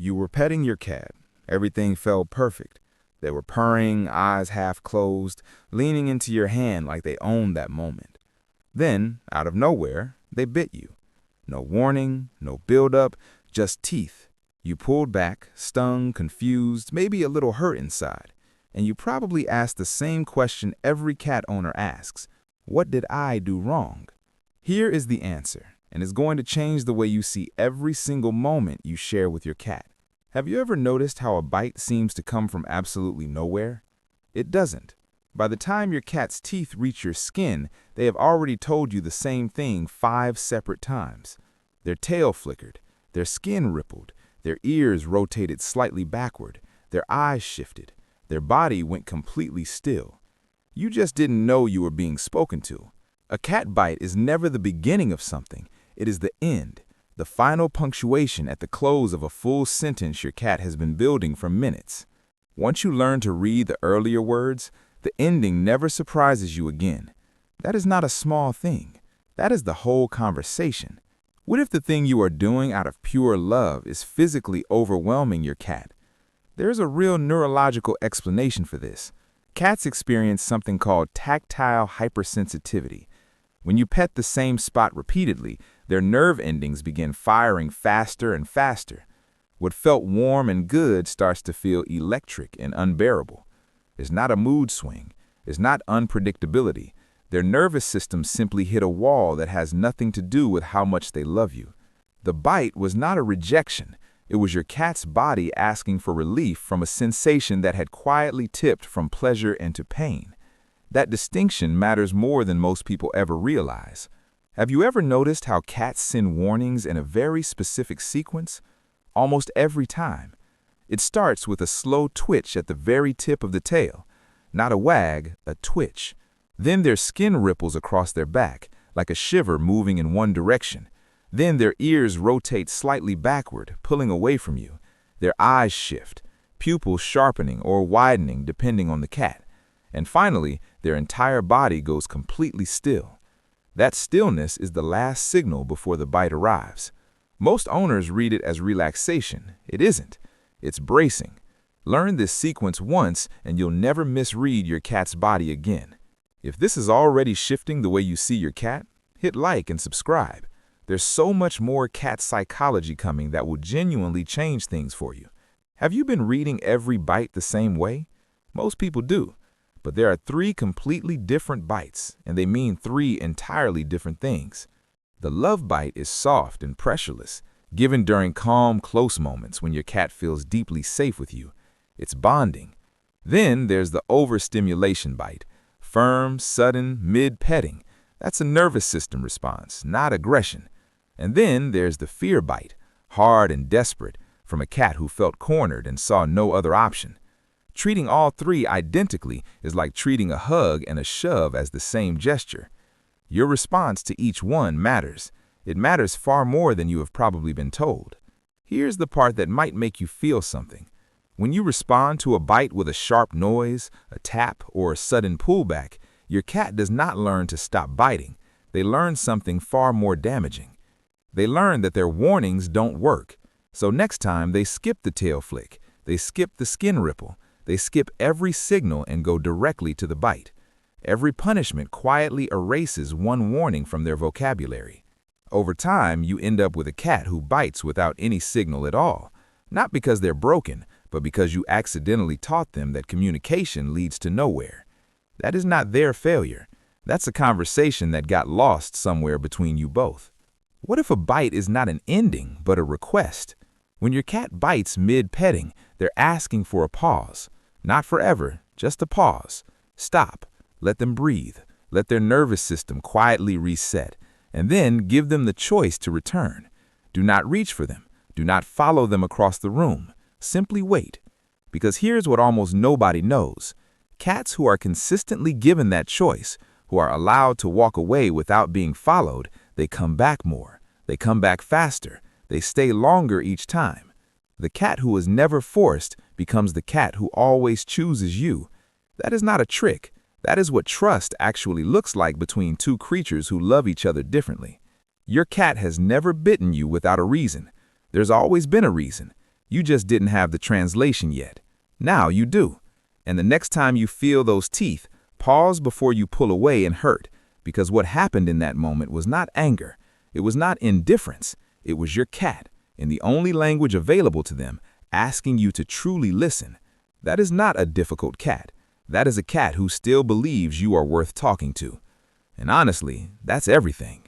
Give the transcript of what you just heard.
You were petting your cat. Everything felt perfect. They were purring, eyes half closed, leaning into your hand like they owned that moment. Then, out of nowhere, they bit you. No warning, no build-up, just teeth. You pulled back, stung, confused, maybe a little hurt inside. And you probably asked the same question every cat owner asks. What did I do wrong? Here is the answer, and it's going to change the way you see every single moment you share with your cat. Have you ever noticed how a bite seems to come from absolutely nowhere? It doesn't. By the time your cat's teeth reach your skin, they have already told you the same thing 5 separate times. Their tail flickered, their skin rippled, their ears rotated slightly backward, their eyes shifted, their body went completely still. You just didn't know you were being spoken to. A cat bite is never the beginning of something. It is the end, the final punctuation at the close of a full sentence your cat has been building for minutes. Once you learn to read the earlier words, the ending never surprises you again. That is not a small thing. That is the whole conversation. What if the thing you are doing out of pure love is physically overwhelming your cat? There's a real neurological explanation for this. Cats experience something called tactile hypersensitivity. When you pet the same spot repeatedly, their nerve endings begin firing faster and faster. What felt warm and good starts to feel electric and unbearable. It's not a mood swing. It's not unpredictability. Their nervous system simply hit a wall that has nothing to do with how much they love you. The bite was not a rejection. It was your cat's body asking for relief from a sensation that had quietly tipped from pleasure into pain. That distinction matters more than most people ever realize. Have you ever noticed how cats send warnings in a very specific sequence? Almost every time. It starts with a slow twitch at the very tip of the tail. Not a wag, a twitch. Then their skin ripples across their back, like a shiver moving in one direction. Then their ears rotate slightly backward, pulling away from you. Their eyes shift, pupils sharpening or widening depending on the cat. And finally, their entire body goes completely still. That stillness is the last signal before the bite arrives. Most owners read it as relaxation. It isn't. It's bracing. Learn this sequence once and you'll never misread your cat's body again. If this is already shifting the way you see your cat, hit like and subscribe. There's so much more cat psychology coming that will genuinely change things for you. Have you been reading every bite the same way? Most people do. But there are 3 completely different bites, and they mean 3 entirely different things. The love bite is soft and pressureless, given during calm, close moments when your cat feels deeply safe with you. It's bonding. Then there's the overstimulation bite, firm, sudden, mid-petting. That's a nervous system response, not aggression. And then there's the fear bite, hard and desperate, from a cat who felt cornered and saw no other option. Treating all 3 identically is like treating a hug and a shove as the same gesture. Your response to each one matters. It matters far more than you have probably been told. Here's the part that might make you feel something. When you respond to a bite with a sharp noise, a tap, or a sudden pullback, your cat does not learn to stop biting. They learn something far more damaging. They learn that their warnings don't work. So next time they skip the tail flick, they skip the skin ripple, they skip every signal and go directly to the bite. Every punishment quietly erases one warning from their vocabulary. Over time, you end up with a cat who bites without any signal at all, not because they're broken, but because you accidentally taught them that communication leads to nowhere. That is not their failure. That's a conversation that got lost somewhere between you both. What if a bite is not an ending, but a request? When your cat bites mid-petting, they're asking for a pause. Not forever, just a pause. Stop. Let them breathe. Let their nervous system quietly reset. And then give them the choice to return. Do not reach for them. Do not follow them across the room. Simply wait. Because here's what almost nobody knows. Cats who are consistently given that choice, who are allowed to walk away without being followed, they come back more. They come back faster. They stay longer each time. The cat who is never forced becomes the cat who always chooses you. That is not a trick. That is what trust actually looks like between 2 creatures who love each other differently. Your cat has never bitten you without a reason. There's always been a reason. You just didn't have the translation yet. Now you do. And the next time you feel those teeth, pause before you pull away and hurt, because what happened in that moment was not anger. It was not indifference. It was your cat, in the only language available to them, asking you to truly listen. That is not a difficult cat. That is a cat who still believes you are worth talking to. And honestly, that's everything.